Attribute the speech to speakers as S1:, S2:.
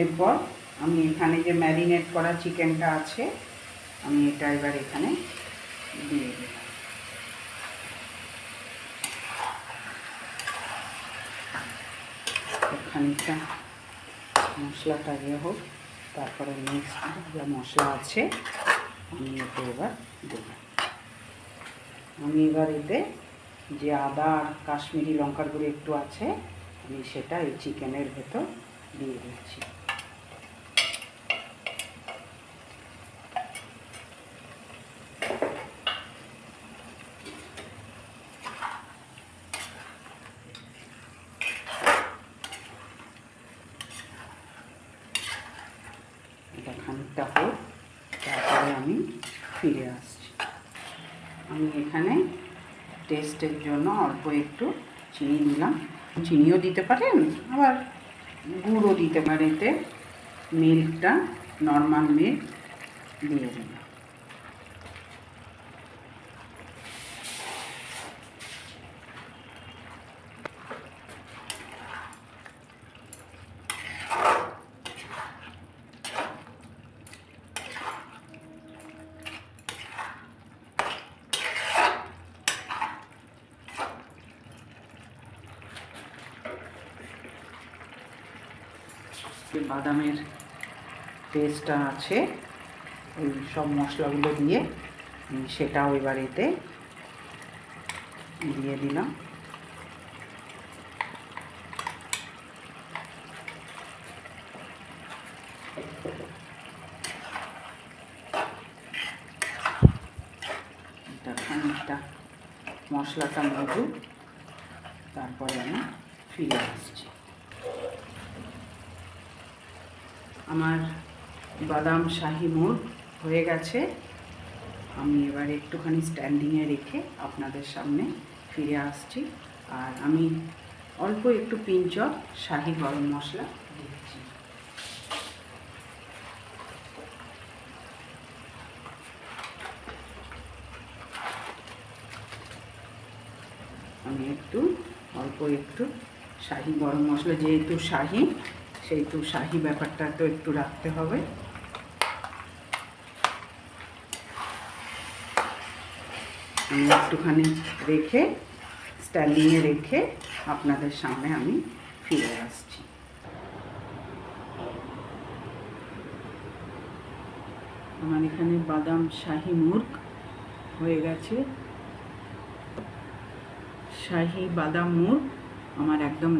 S1: এরপর আমি এখানে যে ম্যারিনেট করা চিকেনটা আছে আমি এটা এবার এখানে দিয়ে দিলাম। খানিকটা মশলাটা হোক, তারপরে নেক্সট যা মশলা আছে আমি এতে এবার দেব। আমি এবার এতে যে আদা আর কাশ্মীরি লঙ্কার গুঁড়ো একটু আছে আমি সেটা এই চিকেনের ভেতর দিয়ে দিচ্ছি। এটা খানিকটা হোক, তারপরে আমি ফিরে আসছি। আমি এখানে টেস্টের জন্য অল্প একটু চিনি দিলাম, চিনিও দিতে পারেন আবার গুঁড়ো দিতে পারেন। এতে মিল্কটা নর্মাল মিল্ক দিয়ে দিলাম। বাদামের পেস্টটা আছে ওই সব মশলাগুলো দিয়ে সেটাও এবার এতে দিয়ে দিলাম। এটা খানিকটা মশলাটা মজুক, তারপরে আমি ফিরে আসছি। আমার বাদাম শাহি মুর্গ হয়ে গেছে। আমি এবার একটুখানি স্ট্যান্ডিংয়ে রেখে আপনাদের সামনে ফিরে আসছি। আর আমি অল্প একটু পিঞ্চ অফ শাহি গরম মশলা দিচ্ছি। আমি অল্প একটু শাহি গরম মশলা, যেহেতু শাহি সেহেতু শাহি ব্যাপারটা তো একটু রাখতে হবে। আমি একটুখানি রেখে স্ট্যান্ডিংয়ে রেখে আপনাদের সামনে আমি ফিরে আসছি। আমার এখানে বাদাম শাহি মুর্গ হয়ে গেছে। শাহি বাদাম মুর্গ আমার একদম